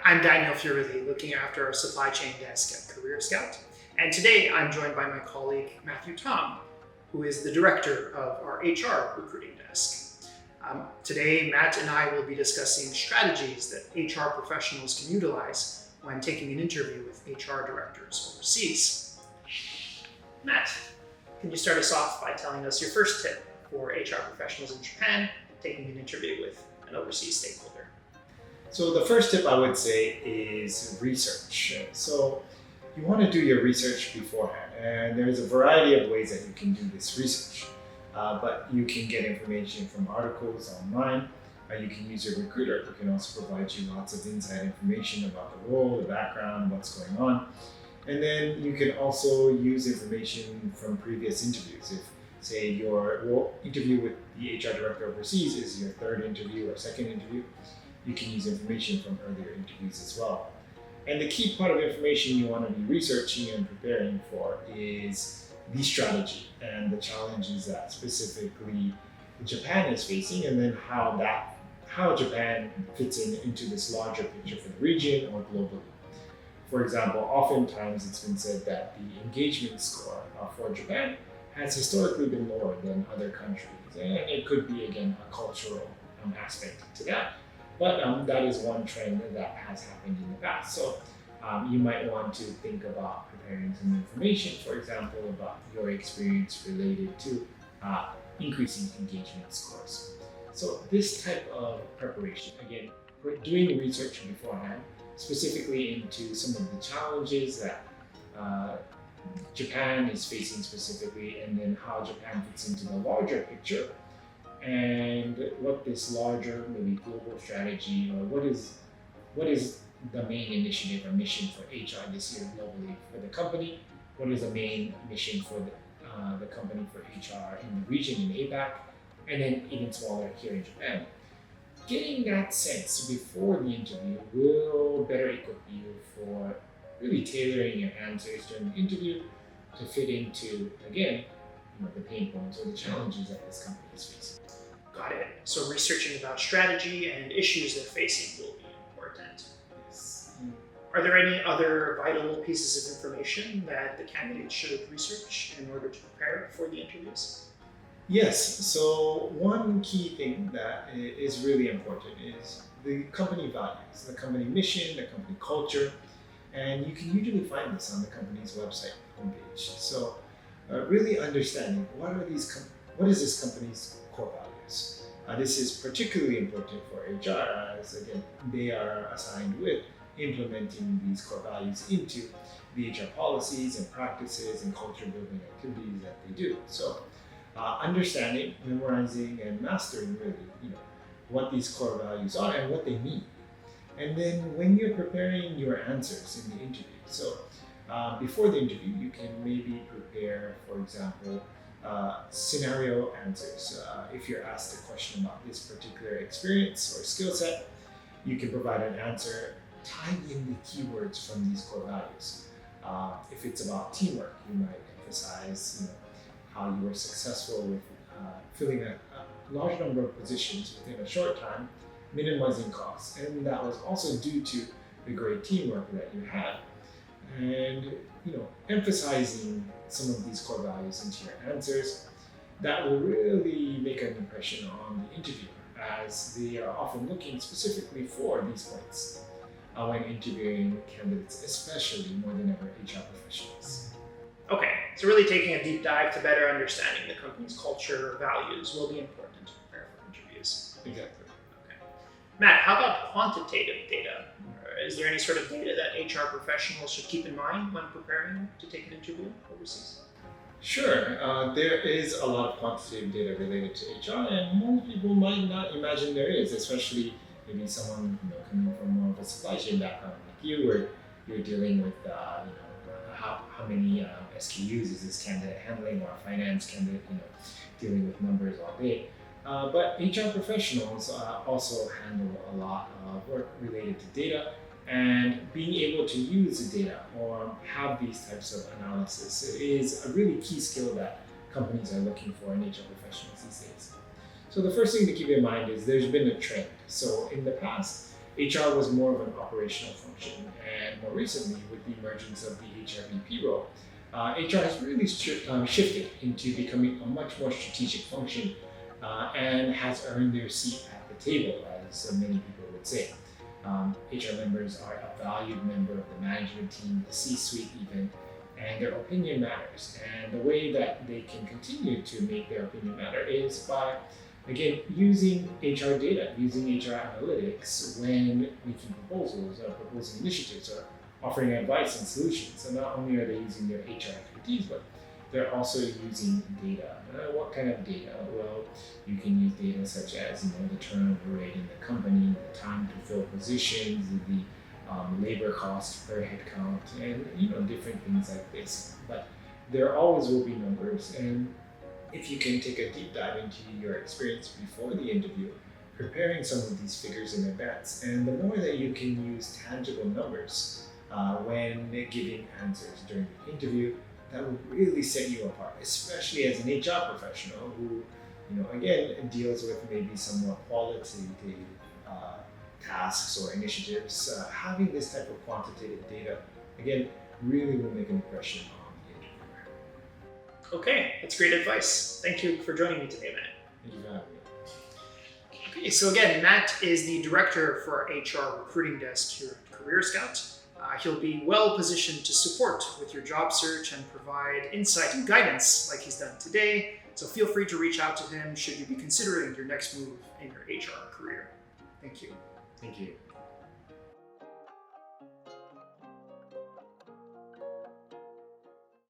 I'm Daniel Furley, looking after our supply chain desk at Career Scout. And today I'm joined by my colleague, Matthew Tom, who is the director of our HR recruiting desk. Today, Matt and I will be discussing strategies that HR professionals can utilize when taking an interview with HR directors overseas. Matt, can you start us off by telling us your first tip for HR professionals in Japan taking an interview with an overseas stakeholder? So the first tip I would say is research. So you want to do your research beforehand, and there's a variety of ways that you can do this research. But you can get information from articles online. You can use your recruiter who can also provide you lots of inside information about the role, the background, what's going on. And then you can also use information from previous interviews. If, say, your interview with the HR director overseas is your third interview or second interview, you can use information from earlier interviews as well. And the key part of information you want to be researching and preparing for is the strategy and the challenges that specifically Japan is facing, and then how Japan fits into this larger picture for the region or globally. For example, oftentimes it's been said that the engagement score for Japan has historically been lower than other countries, and it could be, again, a cultural aspect to that. But that is one trend that has happened in the past. So you might want to think about preparing some information, for example, about your experience related to increasing engagement scores. So this type of preparation, again, doing research beforehand, specifically into some of the challenges that Japan is facing specifically, and then how Japan fits into the larger picture, and what this larger, maybe global strategy, or what is the main initiative or mission for HR this year globally for the company? What is the main mission for the company for HR in the region in APAC, and then even smaller here in Japan? Getting that sense before the interview will better equip you for really tailoring your answers during the interview to fit into, again, the pain points or the challenges that this company is facing. Got it. So researching about strategy and issues they're facing will be important. Yes. Are there any other vital pieces of information that the candidate should research in order to prepare for the interviews? Yes. So one key thing that is really important is the company values, the company mission, the company culture, and you can usually find this on the company's website homepage. So really understanding what is this company's core values. This is particularly important for HR, as again, they are assigned with implementing these core values into the HR policies and practices and culture building activities that they do. So understanding, memorizing, and mastering really, what these core values are and what they mean. And then when you're preparing your answers in the interview, so before the interview, you can maybe prepare, for example, scenario answers. If you're asked a question about this particular experience or skill set, you can provide an answer tying in the keywords from these core values. If it's about teamwork, you might emphasize how you were successful with filling a large number of positions within a short time, minimizing costs, and that was also due to the great teamwork that you had. And emphasizing some of these core values into your answers, that will really make an impression on the interviewer, as they are often looking specifically for these points when interviewing candidates, especially more than ever HR professionals. Okay, so really taking a deep dive to better understanding the company's culture or values will be important to prepare for interviews. Exactly. Okay. Matt, how about quantitative data? Is there any sort of data that HR professionals should keep in mind when preparing to take an interview overseas? Sure, there is a lot of quantitative data related to HR, and most people might not imagine there is, especially maybe someone coming from more of a supply chain background like you, where you're dealing with how many SKUs is this candidate handling, or a finance candidate dealing with numbers all day. But HR professionals also handle a lot of work related to data, and being able to use the data or have these types of analysis is a really key skill that companies are looking for in HR professionals these days. So the first thing to keep in mind is there's been a trend. So in the past, HR was more of an operational function, and more recently, with the emergence of the HRBP role, HR has really shifted into becoming a much more strategic function and has earned their seat at the table, as many people would say. HR members are a valued member of the management team, the C-suite even, and their opinion matters. And the way that they can continue to make their opinion matter is by, again, using HR data, using HR analytics when making proposals or proposing initiatives or offering advice and solutions. So not only are they using their HR expertise, but they're also using data. What kind of data? Well, you can use data such as the turnover rate in the company, the time to fill positions, the labor cost per headcount, and different things like this. But there always will be numbers, and if you can take a deep dive into your experience before the interview, preparing some of these figures in advance, and the more that you can use tangible numbers when giving answers during the interview, that will really set you apart, especially as an HR professional who, again, deals with maybe some more qualitative tasks or initiatives. Having this type of quantitative data, again, really will make an impression on the interviewer. Okay, that's great advice. Thank you for joining me today, Matt. Thank you for having me. Okay, so again, Matt is the director for our HR recruiting desk here at Career Scout. He'll be well positioned to support with your job search and provide insight and guidance like he's done today. So feel free to reach out to him should you be considering your next move in your HR career. Thank you. Thank you.